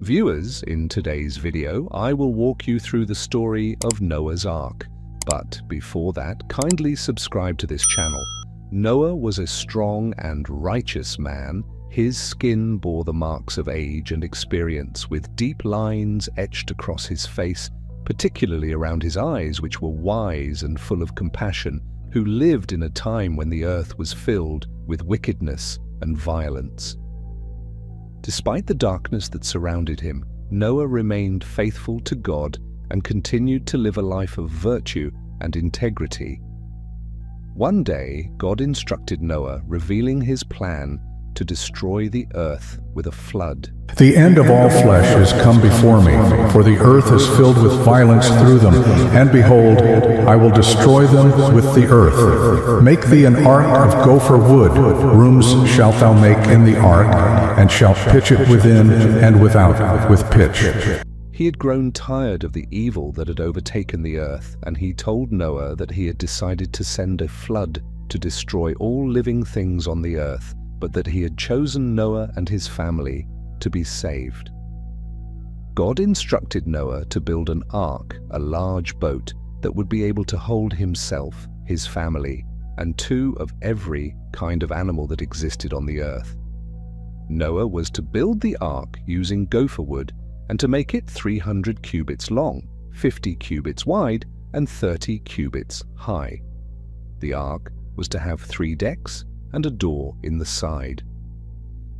Viewers, in today's video, I will walk you through the story of Noah's Ark. But before that, kindly subscribe to this channel. Noah was a strong and righteous man. His skin bore the marks of age and experience, with deep lines etched across his face, particularly around his eyes, which were wise and full of compassion, who lived in a time when the earth was filled with wickedness and violence. Despite the darkness that surrounded him, Noah remained faithful to God and continued to live a life of virtue and integrity. One day, God instructed Noah, revealing his plan to destroy the earth with a flood. The end of all flesh is come before me, for the earth is filled with violence through them. And behold, I will destroy them with the earth. Make thee an ark of gopher wood. Rooms shalt thou make in the ark, and shalt pitch it within and without with pitch. He had grown tired of the evil that had overtaken the earth, and he told Noah that he had decided to send a flood to destroy all living things on the earth, but that he had chosen Noah and his family to be saved. God instructed Noah to build an ark, a large boat that would be able to hold himself, his family, and two of every kind of animal that existed on the earth. Noah was to build the ark using gopher wood and to make it 300 cubits long, 50 cubits wide, and 30 cubits high. The ark was to have 3 decks and a door in the side.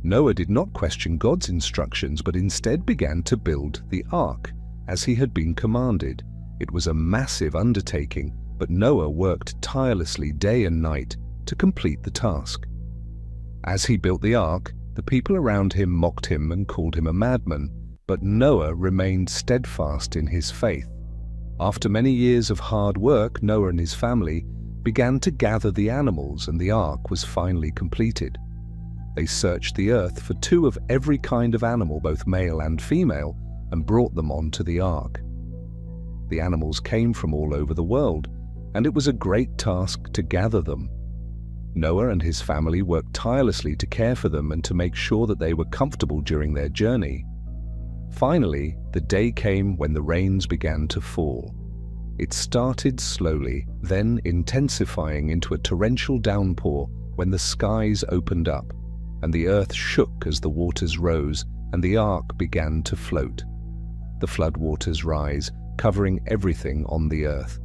Noah did not question God's instructions, but instead began to build the ark, as he had been commanded. It was a massive undertaking, but Noah worked tirelessly day and night to complete the task. As he built the ark, the people around him mocked him and called him a madman, but Noah remained steadfast in his faith. After many years of hard work, Noah and his family began to gather the animals, and the ark was finally completed. They searched the earth for 2 of every kind of animal, both male and female, and brought them onto the ark. The animals came from all over the world, and it was a great task to gather them. Noah and his family worked tirelessly to care for them and to make sure that they were comfortable during their journey. Finally, the day came when the rains began to fall. It started slowly, then intensifying into a torrential downpour when the skies opened up, and the earth shook as the waters rose, and the ark began to float. The flood waters rise, covering everything on the earth.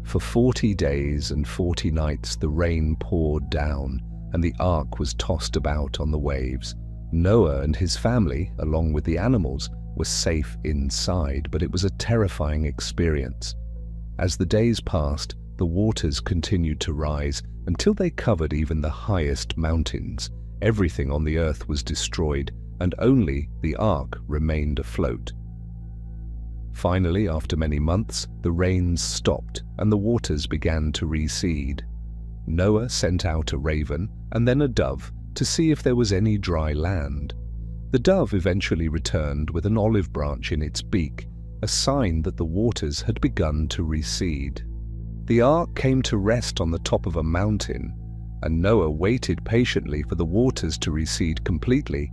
For 40 days and 40 nights the rain poured down, and the ark was tossed about on the waves. Noah and his family, along with the animals, were safe inside, but it was a terrifying experience. As the days passed, the waters continued to rise until they covered even the highest mountains. Everything on the earth was destroyed, and only the ark remained afloat. Finally, after many months, the rains stopped and the waters began to recede. Noah sent out a raven and then a dove to see if there was any dry land. The dove eventually returned with an olive branch in its beak, a sign that the waters had begun to recede. The ark came to rest on the top of a mountain, and Noah waited patiently for the waters to recede completely.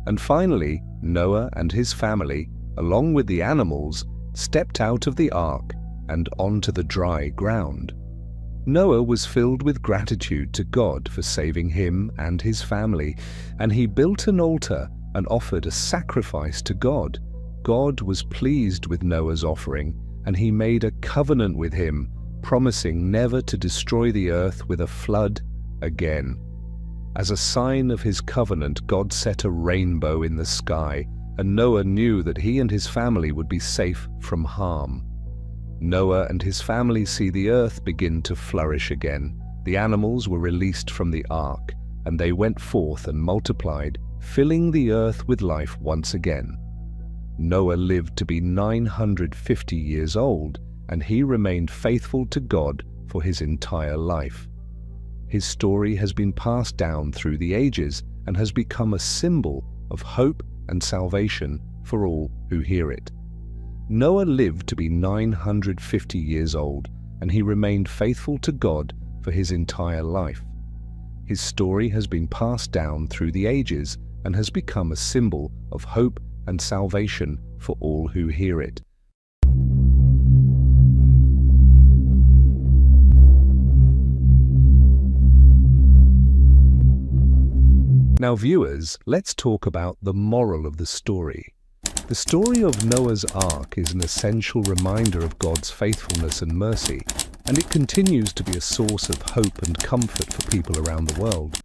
And finally, Noah and his family, along with the animals, stepped out of the ark and onto the dry ground. Noah was filled with gratitude to God for saving him and his family, and he built an altar and offered a sacrifice to God. God was pleased with Noah's offering, and he made a covenant with him, promising never to destroy the earth with a flood again. As a sign of his covenant, God set a rainbow in the sky, and Noah knew that he and his family would be safe from harm. Noah and his family see the earth begin to flourish again. The animals were released from the ark, and they went forth and multiplied, filling the earth with life once again. Noah lived to be 950 years old, and he remained faithful to God for his entire life. His story has been passed down through the ages and has become a symbol of hope and salvation for all who hear it. Noah lived to be 950 years old, and he remained faithful to God for his entire life. His story has been passed down through the ages and has become a symbol of hope and salvation for all who hear it. Now viewers, let's talk about the moral of the story. The story of Noah's Ark is an essential reminder of God's faithfulness and mercy, and it continues to be a source of hope and comfort for people around the world.